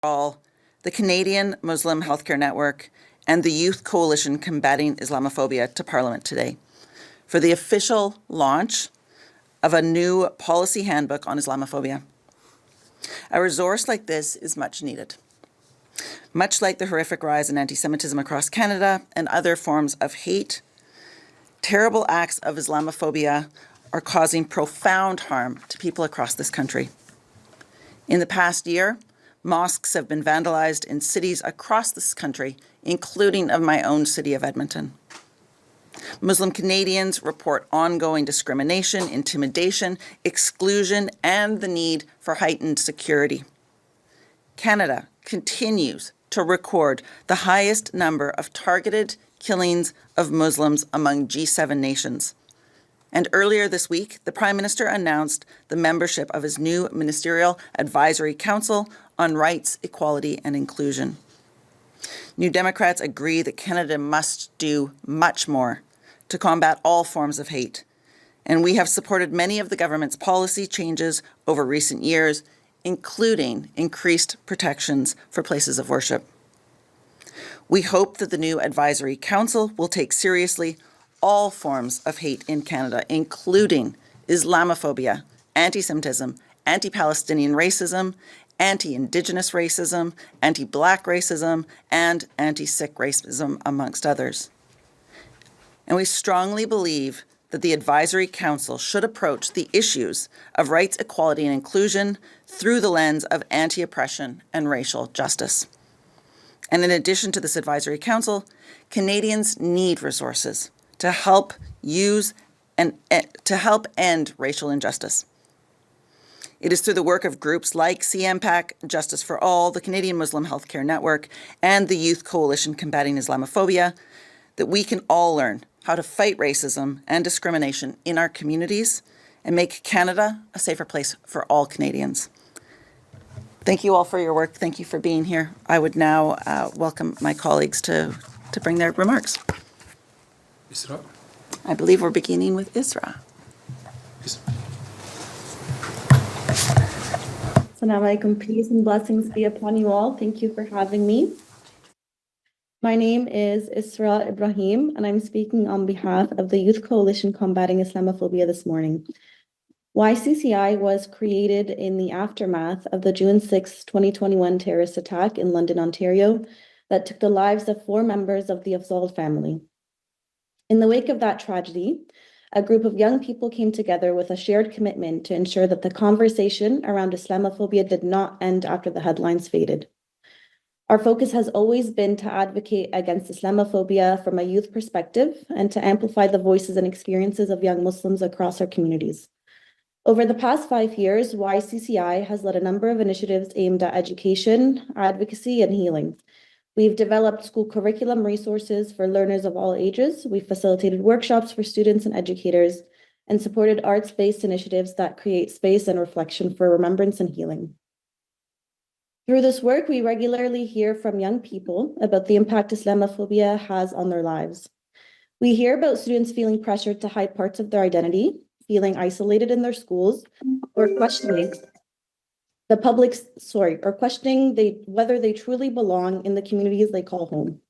all, the Canadian Muslim Healthcare Network, and the Youth Coalition Combating Islamophobia to Parliament today for the official launch of a new policy handbook on Islamophobia. A resource like this is much needed. Much like the horrific rise in anti-Semitism across Canada and other forms of hate, terrible acts of Islamophobia are causing profound harm to people across this country. In the past year, mosques have been vandalized in cities across this country, including of my own city of Edmonton. Muslim Canadians report ongoing discrimination, intimidation, exclusion, and the need for heightened security. Canada continues to record the highest number of targeted killings of Muslims among G7 nations. And earlier this week, the Prime Minister announced the membership of his new Ministerial Advisory Council on Rights, Equality and Inclusion. New Democrats agree that Canada must do much more to combat all forms of hate, and we have supported many of the government's policy changes over recent years, including increased protections for places of worship. We hope that the new Advisory Council will take seriously all forms of hate in Canada, including Islamophobia, anti-Semitism, anti-Palestinian racism, anti-Indigenous racism, anti-Black racism, and anti-Sikh racism, amongst others. And we strongly believe that the Advisory Council should approach the issues of rights, equality, and inclusion through the lens of anti-oppression and racial justice. And in addition to this Advisory Council, Canadians need resources to help end racial injustice. It is through the work of groups like CMPAC, Justice for All, the Canadian Muslim Healthcare Network, and the Youth Coalition Combating Islamophobia that we can all learn how to fight racism and discrimination in our communities and make Canada a safer place for all Canadians. Thank you all for your work. Thank you for being here. I would now welcome my colleagues to bring their remarks. Israa. I believe we're beginning with Israa. Assalamu alaikum, peace and blessings be upon you all. Thank you for having me. My name is Israa Ibrahim, and I'm speaking on behalf of the Youth Coalition Combating Islamophobia this morning. YCCI was created in the aftermath of the June 6, 2021 terrorist attack in London, Ontario, that took the lives of 4 members of the Afzal family. In the wake of that tragedy, a group of young people came together with a shared commitment to ensure that the conversation around Islamophobia did not end after the headlines faded. Our focus has always been to advocate against Islamophobia from a youth perspective and to amplify the voices and experiences of young Muslims across our communities. Over the past 5 years, YCCI has led a number of initiatives aimed at education, advocacy, and healing. We've developed school curriculum resources for learners of all ages. We've facilitated workshops for students and educators and supported arts-based initiatives that create space and reflection for remembrance and healing. Through this work, we regularly hear from young people about the impact Islamophobia has on their lives. We hear about students feeling pressured to hide parts of their identity, feeling isolated in their schools, or questioning whether they truly belong in the communities they call home.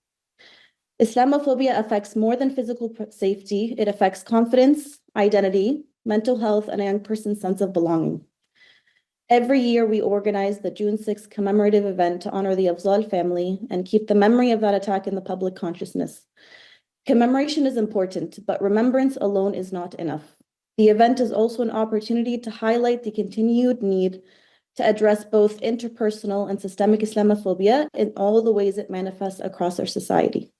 Islamophobia affects more than physical safety. It affects confidence, identity, mental health, and a young person's sense of belonging. Every year, we organize the June 6th commemorative event to honor the Afzal family and keep the memory of that attack in the public consciousness. Commemoration is important, but remembrance alone is not enough. The event is also an opportunity to highlight the continued need to address both interpersonal and systemic Islamophobia in all the ways it manifests across our society.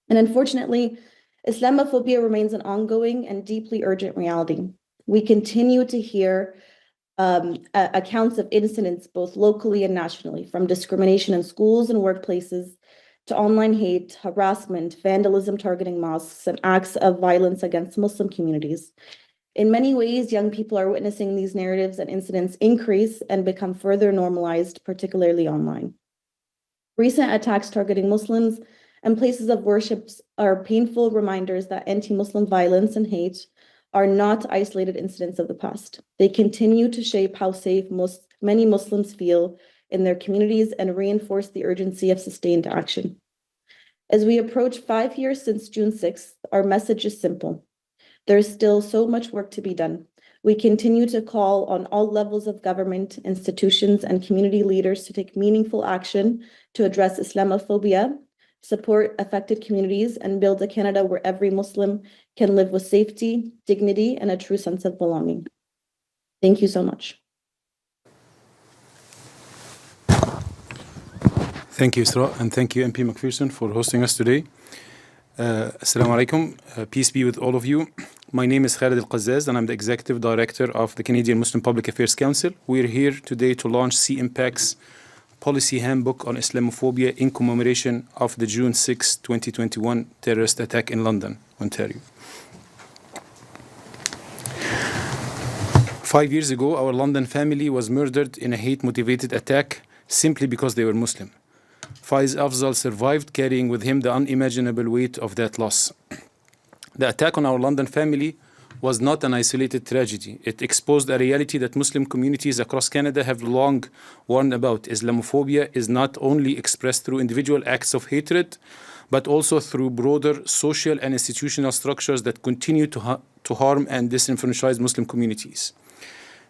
And unfortunately, Islamophobia remains an ongoing and deeply urgent reality. We continue to hear accounts of incidents both locally and nationally, from discrimination in schools and workplaces to online hate, harassment, vandalism targeting mosques, and acts of violence against Muslim communities. In many ways, young people are witnessing these narratives and incidents increase and become further normalized, particularly online. Recent attacks targeting Muslims and places of worship are painful reminders that anti-Muslim violence and hate are not isolated incidents of the past. They continue to shape how safe many Muslims feel in their communities and reinforce the urgency of sustained action. As we approach 5 years since June 6th, our message is simple. There is still so much work to be done. We continue to call on all levels of government, institutions, and community leaders to take meaningful action to address Islamophobia, support affected communities, and build a Canada where every Muslim can live with safety, dignity, and a true sense of belonging. Thank you so much. Thank you, Israa, and thank you, NDP McPherson, for hosting us today. Assalamu alaikum. Peace be with all of you. My name is Khaled Alqazzaz, and I'm the Executive Director of the Canadian Muslim Public Affairs Council. We're here today to launch CMPAC's Policy Handbook on Islamophobia in commemoration of the June 6, 2021 terrorist attack in London, Ontario. 5 years ago, our London family was murdered in a hate-motivated attack simply because they were Muslim. Faiz Afzal survived, carrying with him the unimaginable weight of that loss. The attack on our London family was not an isolated tragedy. It exposed a reality that Muslim communities across Canada have long warned about. Islamophobia is not only expressed through individual acts of hatred, but also through broader social and institutional structures that continue to harm and disenfranchise Muslim communities.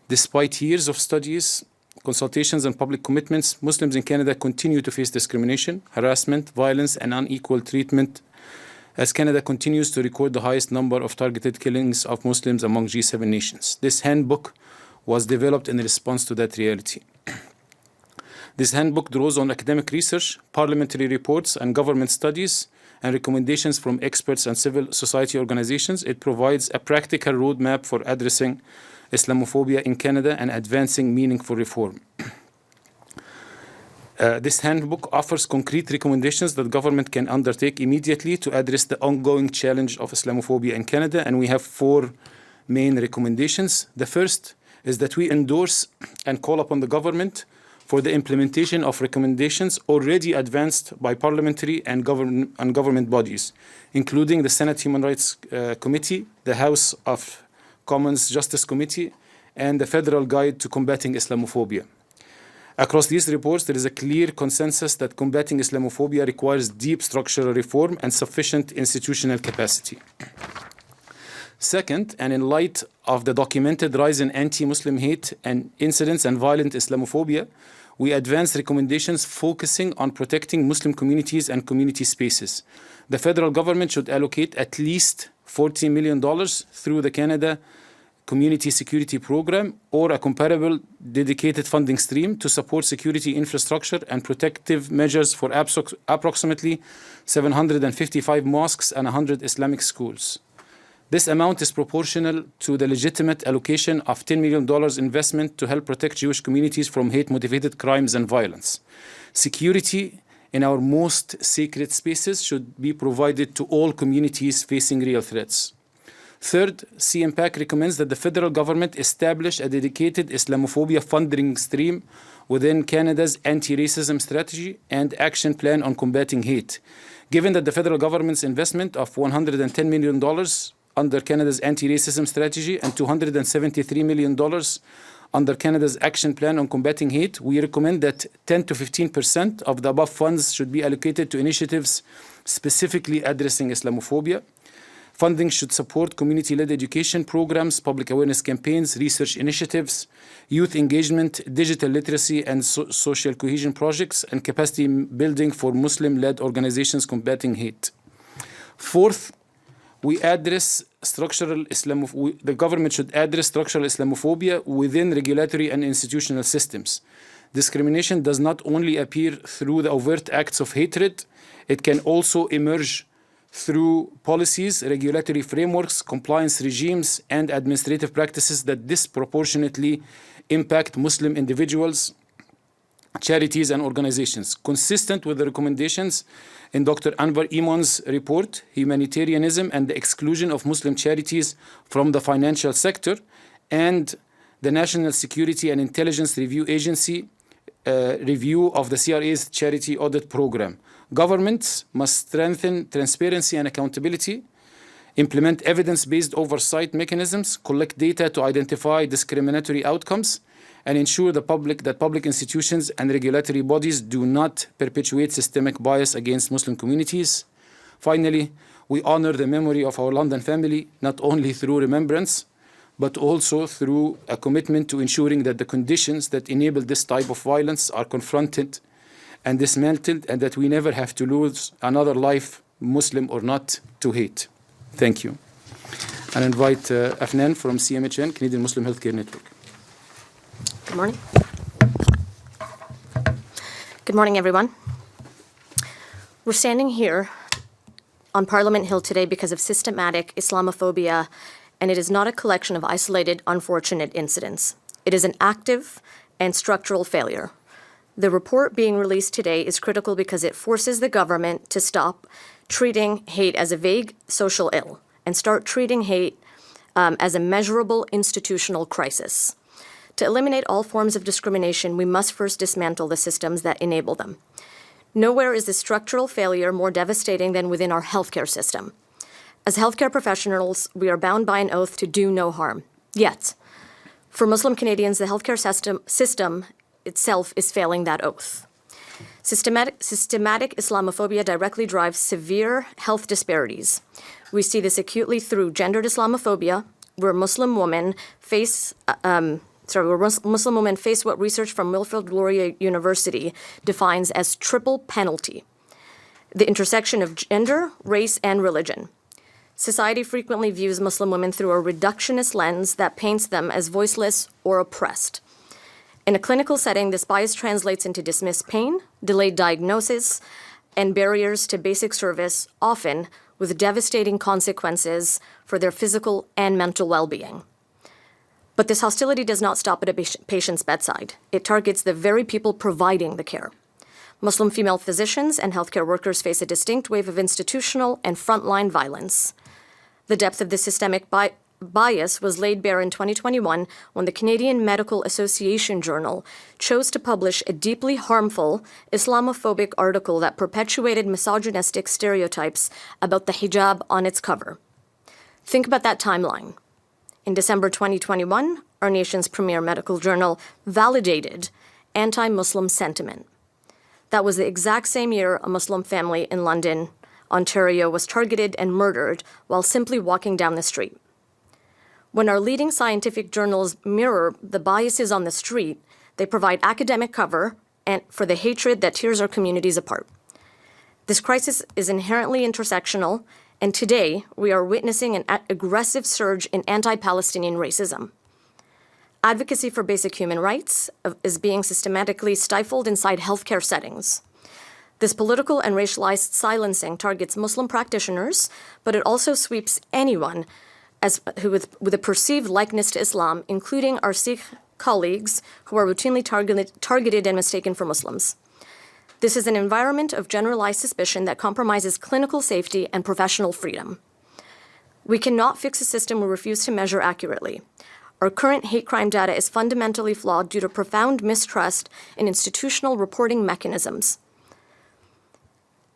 Despite years of studies, consultations, and public commitments, Muslims in Canada continue to face discrimination, harassment, violence, and unequal treatment as Canada continues to record the highest number of targeted killings of Muslims among G7 nations. This handbook was developed in response to that reality. This handbook draws on academic research, parliamentary reports, and government studies, and recommendations from experts and civil society organizations. It provides a practical roadmap for addressing Islamophobia in Canada and advancing meaningful reform. This handbook offers concrete recommendations that government can undertake immediately to address the ongoing challenge of Islamophobia in Canada, and we have 4 main recommendations. The first is that we endorse and call upon the government for the implementation of recommendations already advanced by parliamentary and government bodies, including the Senate Human Rights Committee, the House of Commons Justice Committee, and the Federal Guide to Combating Islamophobia. Across these reports, there is a clear consensus that combating Islamophobia requires deep structural reform and sufficient institutional capacity. Second, and in light of the documented rise in anti-Muslim hate and incidents and violent Islamophobia, we advance recommendations focusing on protecting Muslim communities and community spaces. The federal government should allocate at least $40 million through the Canada Community Security Program or a comparable dedicated funding stream to support security infrastructure and protective measures for approximately 755 mosques and 100 Islamic schools. This amount is proportional to the legitimate allocation of $10 million investment to help protect Jewish communities from hate-motivated crimes and violence. Security in our most sacred spaces should be provided to all communities facing real threats. Third, CMPAC recommends that the federal government establish a dedicated Islamophobia funding stream within Canada's anti-racism strategy and action plan on combating hate. Given that the federal government's investment of $110 million under Canada's anti-racism strategy and $273 million under Canada's action plan on combating hate, we recommend that 10 to 15% of the above funds should be allocated to initiatives specifically addressing Islamophobia. Funding should support community-led education programs, public awareness campaigns, research initiatives, youth engagement, digital literacy, and social cohesion projects, and capacity building for Muslim-led organizations combating hate. Fourth, the government should address structural Islamophobia within regulatory and institutional systems. Discrimination does not only appear through the overt acts of hatred, it can also emerge through policies, regulatory frameworks, compliance regimes, and administrative practices that disproportionately impact Muslim individuals, charities, and organizations. Consistent with the recommendations in Dr. Anwar Iman's report, Humanitarianism and the Exclusion of Muslim Charities from the Financial Sector, and the National Security and Intelligence Review Agency review of the CRA's Charity Audit Program. Governments must strengthen transparency and accountability implement evidence-based oversight mechanisms, collect data to identify discriminatory outcomes, and ensure that public institutions and regulatory bodies do not perpetuate systemic bias against Muslim communities. Finally, we honor the memory of our London family, not only through remembrance, but also through a commitment to ensuring that the conditions that enable this type of violence are confronted and dismantled, and that we never have to lose another life, Muslim or not, to hate. Thank you. I invite Afnan from CMHN, Canadian Muslim Healthcare Network. Good morning. Good morning, everyone. We're standing here on Parliament Hill today because of systematic Islamophobia, and it is not a collection of isolated, unfortunate incidents. It is an active and structural failure. The report being released today is critical because it forces the government to stop treating hate as a vague social ill and start treating hate as a measurable institutional crisis. To eliminate all forms of discrimination, we must first dismantle the systems that enable them. Nowhere is this structural failure more devastating than within our healthcare system. As healthcare professionals, we are bound by an oath to do no harm. Yet, for Muslim Canadians, the healthcare system itself is failing that oath. Systematic Islamophobia directly drives severe health disparities. We see this acutely through gendered Islamophobia, where Muslim women face what research from Wilfrid Laurier University defines as triple penalty: the intersection of gender, race, and religion. Society frequently views Muslim women through a reductionist lens that paints them as voiceless or oppressed. In a clinical setting, this bias translates into dismissed pain, delayed diagnosis, and barriers to basic service, often with devastating consequences for their physical and mental well-being. But this hostility does not stop at a patient's bedside. It targets the very people providing the care. Muslim female physicians and healthcare workers face a distinct wave of institutional and frontline violence. The depth of this systemic bias was laid bare in 2021 when the Canadian Medical Association Journal chose to publish a deeply harmful Islamophobic article that perpetuated misogynistic stereotypes about the hijab on its cover. Think about that timeline. In December 2021, our nation's premier medical journal validated anti-Muslim sentiment. That was the exact same year a Muslim family in London, Ontario, was targeted and murdered while simply walking down the street. When our leading scientific journals mirror the biases on the street, they provide academic cover for the hatred that tears our communities apart. This crisis is inherently intersectional, and today we are witnessing an aggressive surge in anti-Palestinian racism. Advocacy for basic human rights is being systematically stifled inside healthcare settings. This political and racialized silencing targets Muslim practitioners, but it also sweeps anyone with a perceived likeness to Islam, including our Sikh colleagues who are routinely targeted and mistaken for Muslims. This is an environment of generalized suspicion that compromises clinical safety and professional freedom. We cannot fix a system we refuse to measure accurately. Our current hate crime data is fundamentally flawed due to profound mistrust in institutional reporting mechanisms.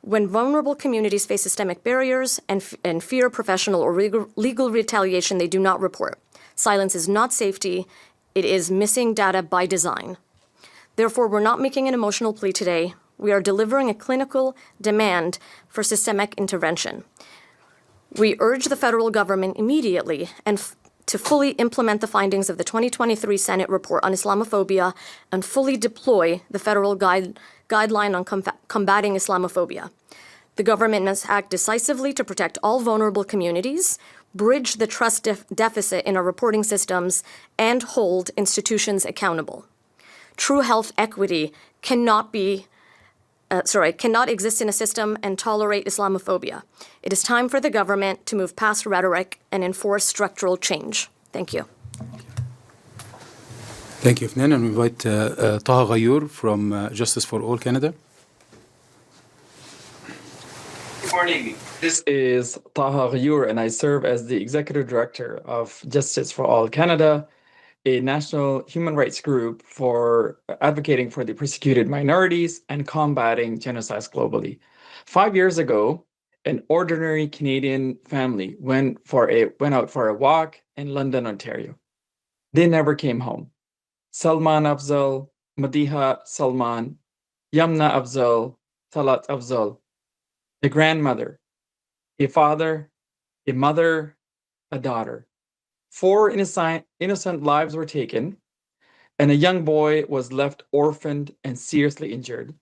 When vulnerable communities face systemic barriers and fear professional or legal retaliation, they do not report. Silence is not safety. It is missing data by design. Therefore, we're not making an emotional plea today. We are delivering a clinical demand for systemic intervention. We urge the federal government immediately to fully implement the findings of the 2023 Senate report on Islamophobia and fully deploy the federal guideline on combating Islamophobia. The government must act decisively to protect all vulnerable communities, bridge the trust deficit in our reporting systems, and hold institutions accountable. True health equity cannot exist in a system and tolerate Islamophobia. It is time for the government to move past rhetoric and enforce structural change. Thank you. Thank you, Afnan. And we invite Taha Ghayur from Justice for All Canada. Good morning. This is Taha Ghayur, and I serve as the Executive Director of Justice for All Canada, a national human rights group for advocating for the persecuted minorities and combating genocides globally. 5 years ago, an ordinary Canadian family went out for a walk in London, Ontario. They never came home. Salman Afzal, Madiha Salman, Yamna Afzal, Talat Afzal, a grandmother, a father, a mother, a daughter. 4 innocent lives were taken, and a young boy was left orphaned and seriously injured.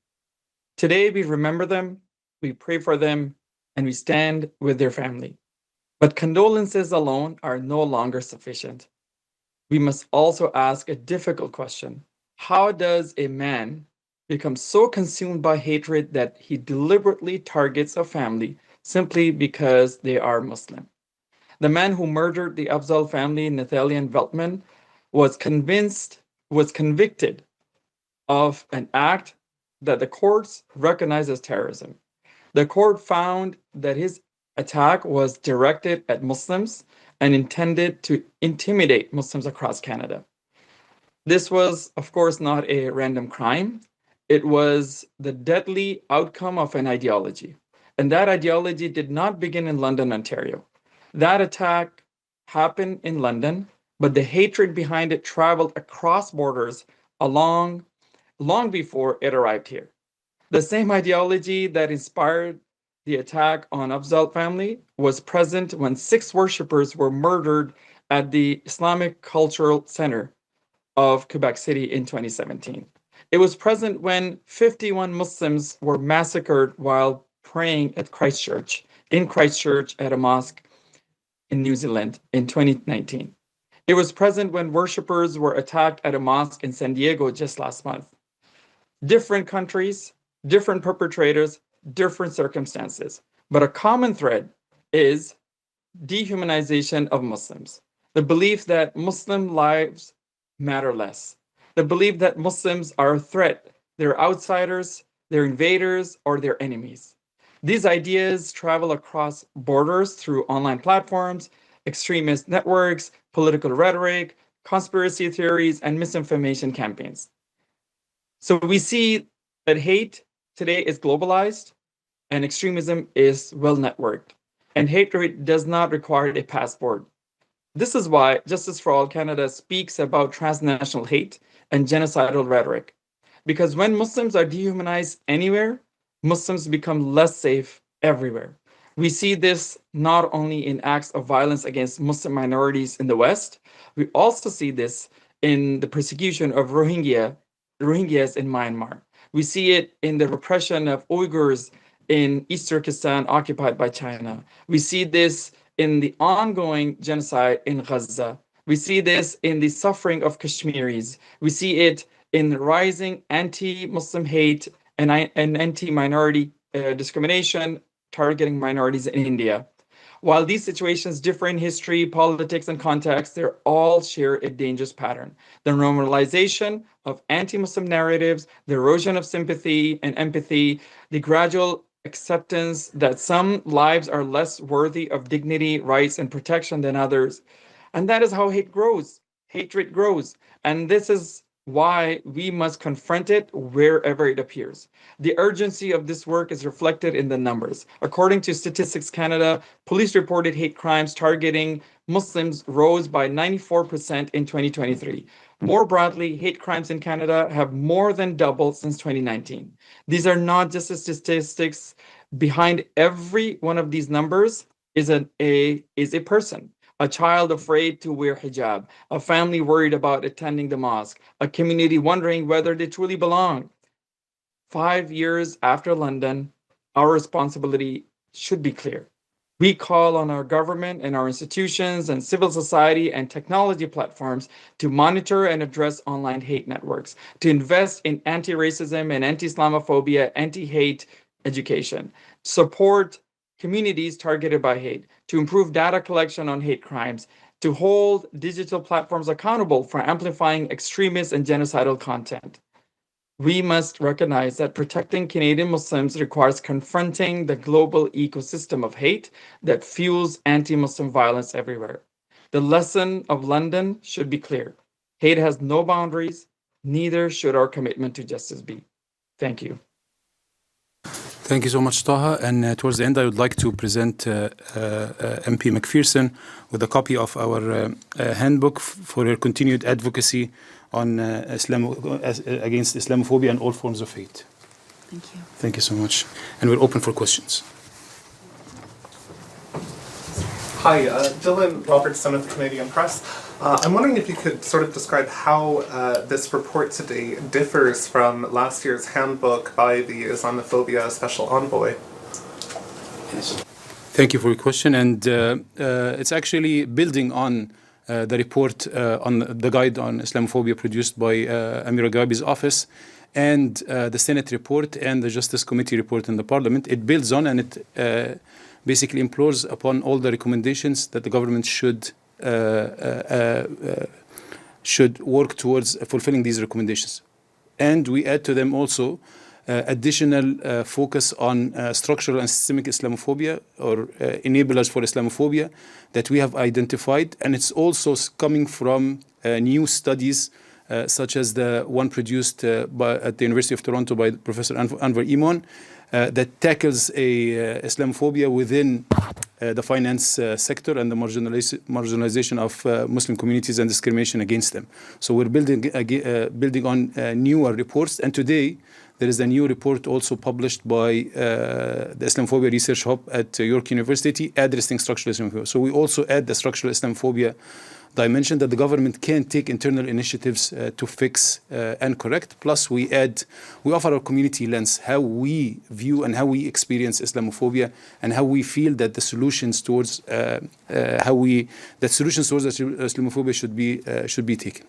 Today, we remember them, we pray for them, and we stand with their family. But condolences alone are no longer sufficient. We must also ask a difficult question. How does a man become so consumed by hatred that he deliberately targets a family simply because they are Muslim? The man who murdered the Afzal family, Nathaniel Veltman, was convicted of an act that the courts recognize as terrorism. The court found that his attack was directed at Muslims and intended to intimidate Muslims across Canada. This was, of course, not a random crime. It was the deadly outcome of an ideology. And that ideology did not begin in London, Ontario. That attack happened in London, but the hatred behind it traveled across borders long before it arrived here. The same ideology that inspired the attack on Afzal family was present when 6 worshippers were murdered at the Islamic Cultural Center of Quebec City in 2017. It was present when 51 Muslims were massacred while praying at Christchurch at a mosque in New Zealand in 2019. It was present when worshippers were attacked at a mosque in San Diego just last month. Different countries, different perpetrators, different circumstances. But a common thread is dehumanization of Muslims. The belief that Muslim lives matter less. The belief that Muslims are a threat. They're outsiders, they're invaders, or they're enemies. These ideas travel across borders through online platforms, extremist networks, political rhetoric, conspiracy theories, and misinformation campaigns. So we see that hate today is globalized and extremism is well networked. And hatred does not require a passport. This is why Justice for All Canada speaks about transnational hate and genocidal rhetoric. Because when Muslims are dehumanized anywhere, Muslims become less safe everywhere. We see this not only in acts of violence against Muslim minorities in the West, we also see this in the persecution of Rohingyas in Myanmar. We see it in the repression of Uyghurs in East Turkestan occupied by China. We see this in the ongoing genocide in Gaza. We see this in the suffering of Kashmiris. We see it in the rising anti-Muslim hate and anti-minority discrimination targeting minorities in India. While these situations differ in history, politics, and context, they all share a dangerous pattern. The normalization of anti-Muslim narratives, the erosion of sympathy and empathy, the gradual acceptance that some lives are less worthy of dignity, rights, and protection than others. And that is how hate grows. Hatred grows. And this is why we must confront it wherever it appears. The urgency of this work is reflected in the numbers. According to Statistics Canada, police reported hate crimes targeting Muslims rose by 94% in 2023. More broadly, hate crimes in Canada have more than doubled since 2019. These are not just the statistics. Behind every one of these numbers is a person. A child afraid to wear hijab, a family worried about attending the mosque, a community wondering whether they truly belong. 5 years after London, our responsibility should be clear. We call on our government and our institutions and civil society and technology platforms to monitor and address online hate networks, to invest in anti-racism and anti-Islamophobia, anti-hate education, support communities targeted by hate, to improve data collection on hate crimes, to hold digital platforms accountable for amplifying extremist and genocidal content. We must recognize that protecting Canadian Muslims requires confronting the global ecosystem of hate that fuels anti-Muslim violence everywhere. The lesson of London should be clear. Hate has no boundaries, neither should our commitment to justice be. Thank you. Thank you so much, Taha. And towards the end, I would like to present MP McPherson with a copy of our handbook for her continued advocacy on against Islamophobia and all forms of hate. Thank you. Thank you so much. And we're open for questions. Hi, Dylan Robertson of the Canadian Press. I'm wondering if you could sort of describe how this report today differs from last year's handbook by the Islamophobia Special Envoy. Thank you for your question. And it's actually building on the report on the guide on Islamophobia produced by Amira Gabi's office and the Senate report and the Justice Committee report in the Parliament. It builds on and it basically implores upon all the recommendations that the government should work towards fulfilling these recommendations. And we add to them also additional focus on structural and systemic Islamophobia or enablers for Islamophobia that we have identified. And it's also coming from new studies such as the one produced at the University of Toronto by Professor Anwar Iman that tackles Islamophobia within the finance sector and the marginalization of Muslim communities and discrimination against them. So we're building on newer reports. And today, there is a new report also published by the Islamophobia Research Hub at York University addressing structural Islamophobia. So we also add the structural Islamophobia dimension that the government can take internal initiatives to fix and correct. Plus, we offer our community lens, how we view and how we experience Islamophobia, and how we feel that the solutions towards Islamophobia should be taken.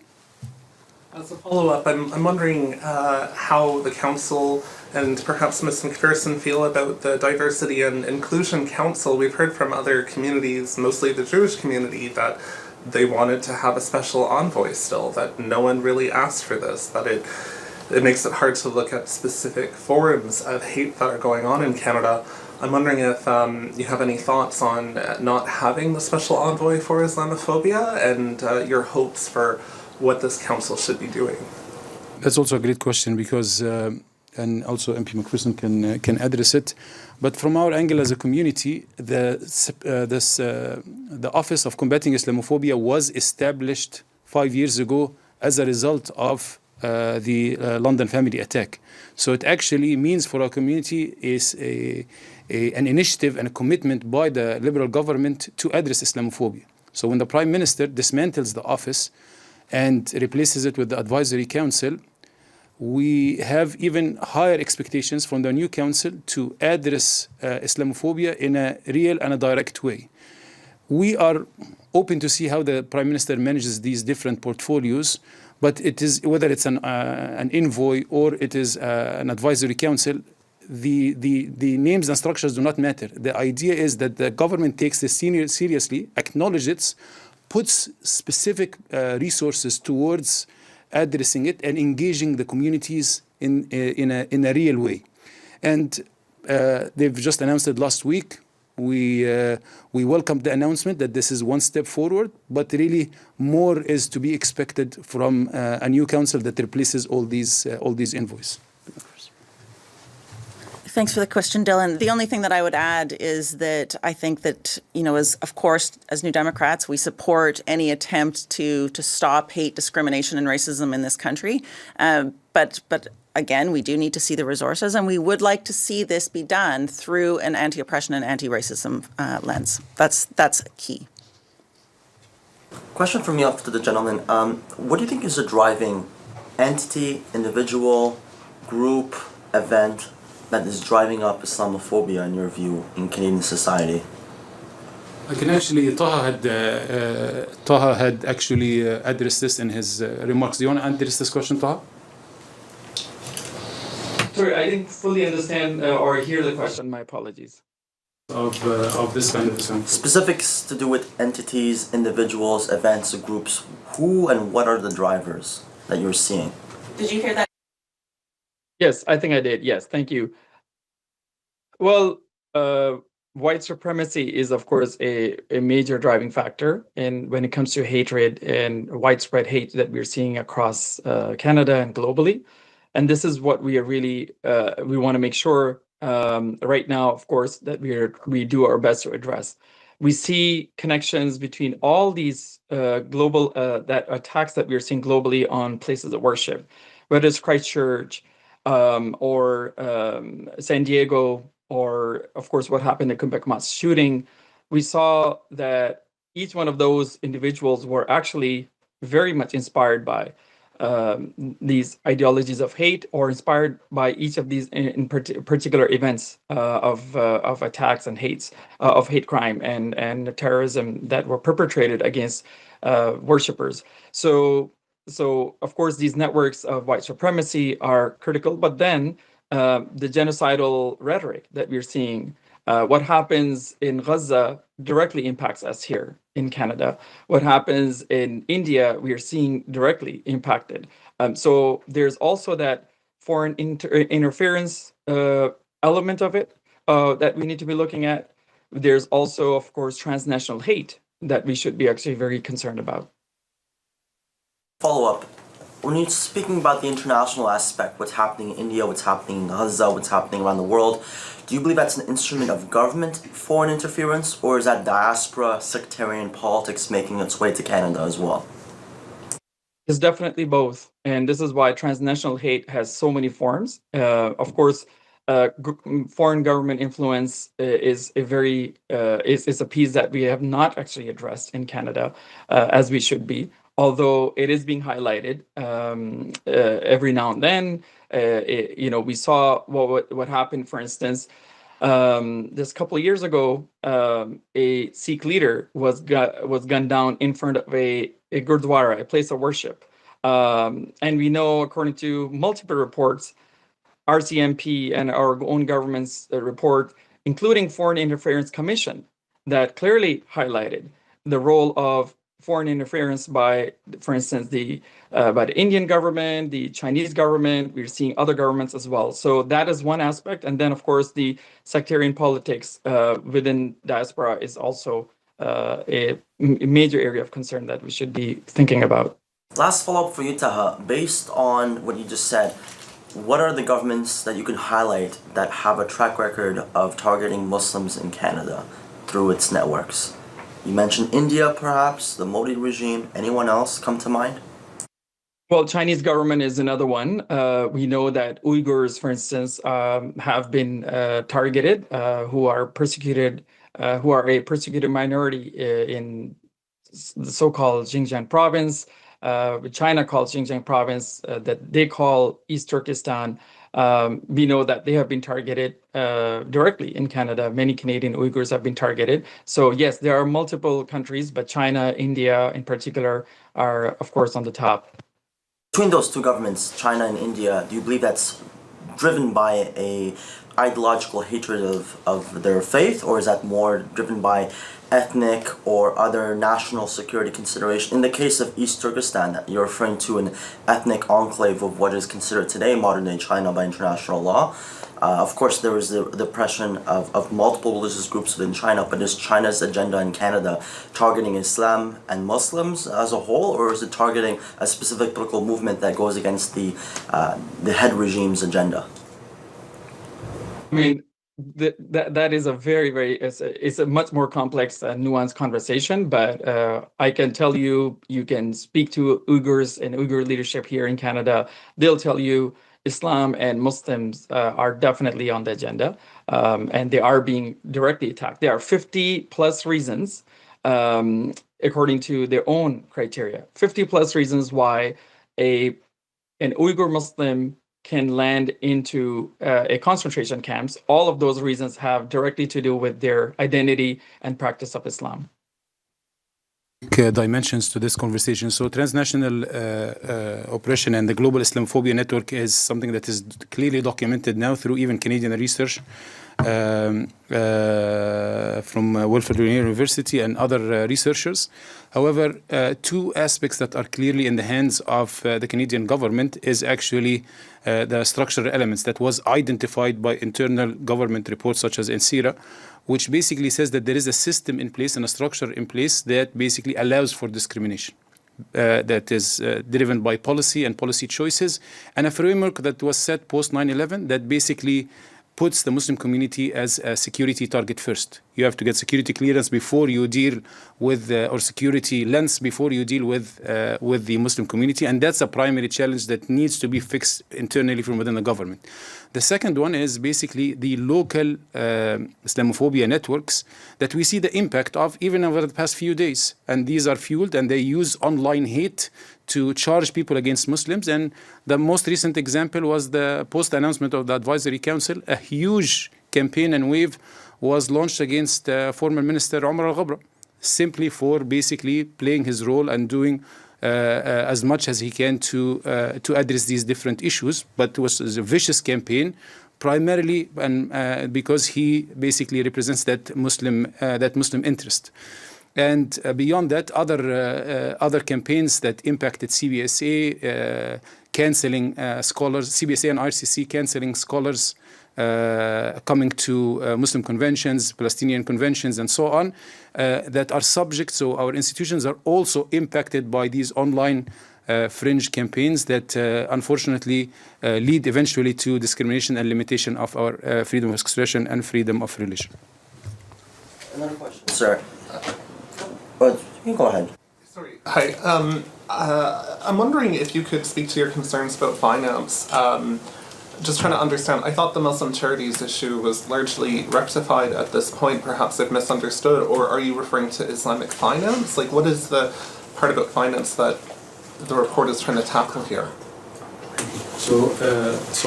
As a follow-up, I'm wondering how the Council and perhaps Ms. McPherson feel about the Diversity and Inclusion Council. We've heard from other communities, mostly the Jewish community, that they wanted to have a special envoy still, that no one really asked for this, that it makes it hard to look at specific forms of hate that are going on in Canada. I'm wondering if you have any thoughts on not having the special envoy for Islamophobia and your hopes for what this council should be doing. That's also a great question because, and also MP McPherson can address it. But from our angle as a community, the Office of Combating Islamophobia was established 5 years ago as a result of the London family attack. So it actually means for our community is an initiative and a commitment by the Liberal government to address Islamophobia. So when the Prime Minister dismantles the office and replaces it with the Advisory Council, we have even higher expectations from the new council to address Islamophobia in a real and a direct way. We are open to see how the Prime Minister manages these different portfolios, but it is whether it's an envoy or it is an advisory council, the names and structures do not matter. The idea is that the government takes this seriously, acknowledges it, puts specific resources towards addressing it and engaging the communities in a real way. And they've just announced it last week. We welcome the announcement that this is one step forward, but really more is to be expected from a new council that replaces all these envoys. Thanks for the question, Dylan. The only thing that I would add is that I think that, as New Democrats, we support any attempt to stop hate, discrimination, and racism in this country. But again, we do need to see the resources, and we would like to see this be done through an anti-oppression and anti-racism lens. That's key. Question from me up to the gentleman. What do you think is the driving entity, individual, group, event that is driving up Islamophobia, in your view, in Canadian society? I can actually, Taha had actually addressed this in his remarks. Do you want to address this question, Taha? Sorry, I didn't fully understand or hear the question. My apologies. Of this kind of thing. Specifics to do with entities, individuals, events, groups. Who and what are the drivers that you're seeing? Did you hear that? Yes, I think I did. Yes, thank you. Well, white supremacy is, of course, a major driving factor when it comes to hatred and widespread hate that we're seeing across Canada and globally. And this is what we are really, we want to make sure right now, of course, that we do our best to address. We see connections between all these global that attacks that we're seeing globally on places of worship, whether it's Christchurch or San Diego, or of course what happened in Quebec mass shooting. We saw that each one of those individuals were actually very much inspired by these ideologies of hate, or inspired by each of these in particular events of attacks and of hate crime and terrorism that were perpetrated against worshippers. So of course these networks of white supremacy are critical, but then the genocidal rhetoric that we're seeing, what happens in Gaza directly impacts us here in Canada. What happens in India, we are seeing directly impacted. So there's also that foreign interference element of it that we need to be looking at. There's also, of course, transnational hate that we should be actually very concerned about. Follow-up. When you're speaking about the international aspect, what's happening in India, what's happening in Gaza, what's happening around the world, do you believe that's an instrument of government foreign interference, or is that diaspora sectarian politics making its way to Canada as well? It's definitely both, and this is why transnational hate has so many forms. Of course, foreign government influence is a piece that we have not actually addressed in Canada as we should be. Although it is being highlighted every now and then. We saw what happened, for instance, this couple of years ago, a Sikh leader was gunned down in front of a gurdwara, a place of worship. And we know, according to multiple reports, RCMP and our own government's report, including Foreign Interference Commission, that clearly highlighted the role of foreign interference by, for instance, by the Indian government, the Chinese government. We're seeing other governments as well. So that is one aspect. And then, of course, the sectarian politics within diaspora is also a major area of concern that we should be thinking about. Last follow-up for you, Taha. Based on what you just said, what are the governments that you can highlight that have a track record of targeting Muslims in Canada through its networks? You mentioned India, perhaps, the Modi regime. Anyone else come to mind? Well, Chinese government is another one. We know that Uyghurs, for instance, have been targeted, who are persecuted, who are a persecuted minority in the so-called Xinjiang province. China calls Xinjiang province, that they call East Turkestan. We know that they have been targeted directly in Canada. Many Canadian Uyghurs have been targeted. So yes, there are multiple countries, but China, India in particular are, of course, on the top. Between those two governments, China and India, do you believe that's driven by a ideological hatred of their faith, or is that more driven by ethnic or other national security consideration? In the case of East Turkestan, you're referring to an ethnic enclave of what is considered today modern-day China by international law. Of course, there is the oppression of multiple religious groups within China, but is China's agenda in Canada targeting Islam and Muslims as a whole, or is it targeting a specific political movement that goes against the head regime's agenda? I mean, that is a it's a much more complex and nuanced conversation, but I can tell you, you can speak to Uyghurs and Uyghur leadership here in Canada. They'll tell you Islam and Muslims are definitely on the agenda, and they are being directly attacked. There are 50 plus reasons, according to their own criteria, 50 plus reasons why an Uyghur Muslim can land into a concentration camps. All of those reasons have directly to do with their identity and practice of Islam. Dimensions to this conversation. So transnational oppression and the global Islamophobia network is something that is clearly documented now through even Canadian research from Wilfrid University and other researchers. However, two aspects that are clearly in the hands of the Canadian government is actually the structural elements that was identified by internal government reports such as NCIRA, which basically says that there is a system in place and a structure in place that basically allows for discrimination. That is driven by policy and policy choices, and a framework that was set post 9/11 that basically puts the Muslim community as a security target first. You have to get security clearance before you deal with, or security lens before you deal with the Muslim community, and that's a primary challenge that needs to be fixed internally from within the government. The second one is basically the local Islamophobia networks that we see the impact of even over the past few days. And these are fueled, and they use online hate to charge people against Muslims. And the most recent example was the post-announcement of the Advisory Council. A huge campaign and wave was launched against former Minister Omar Al-Ghabra, simply for basically playing his role and doing as much as he can to address these different issues. But it was a vicious campaign, primarily because he basically represents that Muslim interest. And beyond that, other campaigns that impacted CBSA, canceling scholars, CBSA and RCC canceling scholars coming to Muslim conventions, Palestinian conventions, and so on, that are subject. So our institutions are also impacted by these online fringe campaigns that unfortunately lead eventually to discrimination and limitation of our freedom of expression and freedom of religion. Another question, sir. But you can go ahead. Sorry. Hi. I'm wondering if you could speak to your concerns about finance. Just trying to understand, I thought the Muslim charities issue was largely rectified at this point. Perhaps I've misunderstood, or are you referring to Islamic finance? Like, what is the part about finance that the report is trying to tackle here? So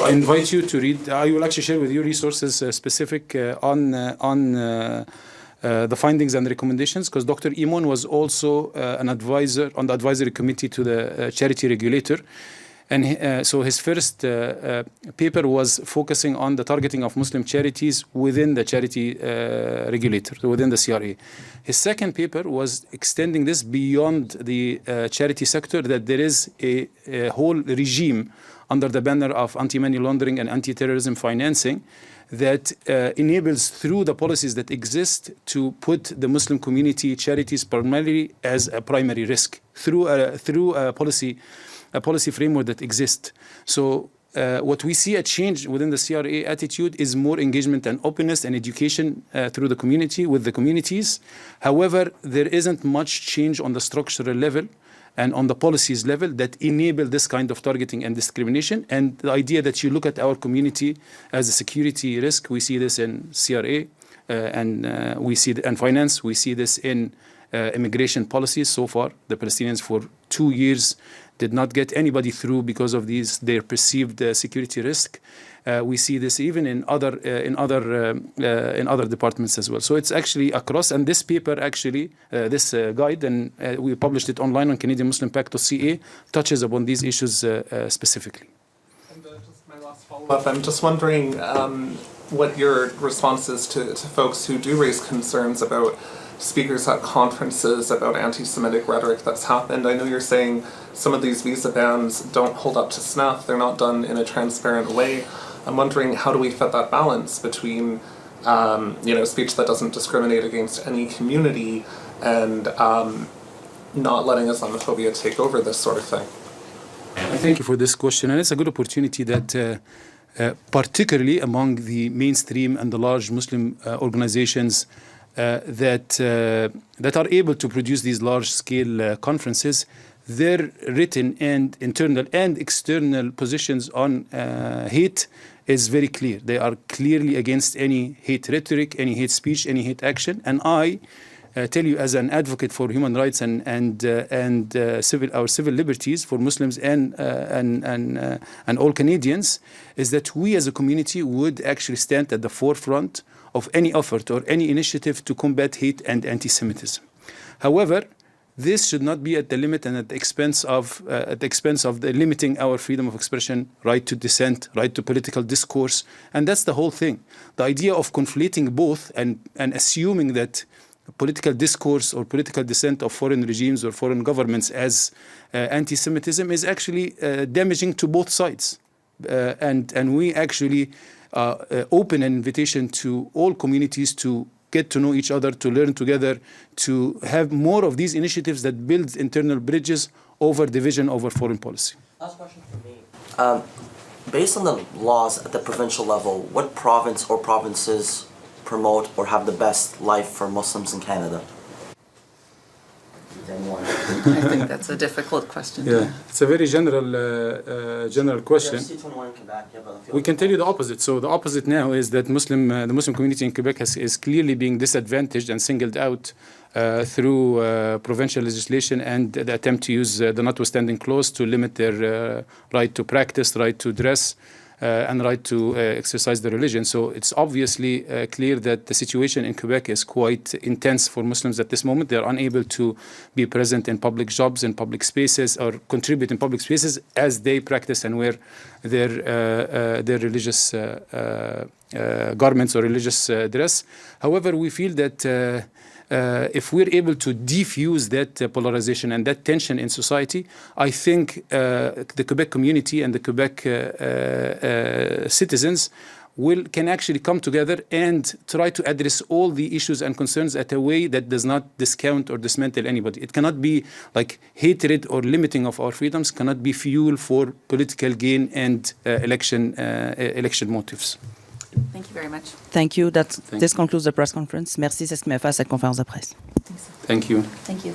I invite you to read. I will actually share with you resources specific on the findings and recommendations, because Dr. Imon was also an advisor on the advisory committee to the charity regulator. And so his first paper was focusing on the targeting of Muslim charities within the charity regulator, within the CRA. His second paper was extending this beyond the charity sector, that there is a whole regime under the banner of anti-money laundering and anti-terrorism financing that enables, through the policies that exist, to put the Muslim community charities primarily as a primary risk through a policy framework that exists. So what we see a change within the CRA attitude is more engagement and openness and education through the community, with the communities. However, there isn't much change on the structural level and on the policies level that enable this kind of targeting and discrimination. And the idea that you look at our community as a security risk, we see this in CRA and we see in finance, we see this in immigration policies. So far, the Palestinians for 2 years did not get anybody through because of their perceived security risk. We see this even in other departments as well. So it's actually across. And this paper, actually, this guide, and we published it online on CanadianMuslimPact.ca, touches upon these issues specifically. And just my last follow-up, I'm just wondering what your response is to folks who do raise concerns about speakers at conferences about anti-Semitic rhetoric that's happened. I know you're saying some of these visa bans don't hold up to snuff, they're not done in a transparent way. I'm wondering, how do we fit that balance between speech that doesn't discriminate against any community and not letting Islamophobia take over this sort of thing? Thank you for this question, and it's a good opportunity that particularly among the mainstream and the large Muslim organizations that are able to produce these large-scale conferences, their written and internal and external positions on hate is very clear. They are clearly against any hate rhetoric, any hate speech, any hate action. And I tell you, as an advocate for human rights and our civil liberties for Muslims and all Canadians, is that we as a community would actually stand at the forefront of any effort or any initiative to combat hate and anti-Semitism. However, this should not be at the limit and at the expense of limiting our freedom of expression, right to dissent, right to political discourse, and that's the whole thing. The idea of conflating both and assuming that political discourse or political dissent of foreign regimes or foreign governments as anti-Semitism is actually damaging to both sides, and we actually open an invitation to all communities to get to know each other, to learn together, to have more of these initiatives that build internal bridges over division over foreign policy. Last question for me. based on the laws at the provincial level, what province or provinces promote or have the best life for Muslims in Canada? I think that's a difficult question. Yeah, it's a very general question. We can tell you the opposite. So the opposite now is that the Muslim community in Quebec is clearly being disadvantaged and singled out through provincial legislation and the attempt to use the notwithstanding clause to limit their right to practice, right to dress, and right to exercise their religion. So it's obviously clear that the situation in Quebec is quite intense for Muslims at this moment. They're unable to be present in public jobs, in public spaces, or contribute in public spaces as they practice and wear their religious garments or religious dress. However, we feel that if we're able to defuse that polarization and that tension in society, I think the Quebec community and the Quebec citizens can actually come together and try to address all the issues and concerns at a way that does not discount or dismantle anybody. It cannot be like hatred or limiting of our freedoms, cannot be fuel for political gain and election motives. Thank you very much. Thank you. This concludes the press conference. Merci, c'est ce qui m'a fait à cette conférence de presse. Thank you. Thank you.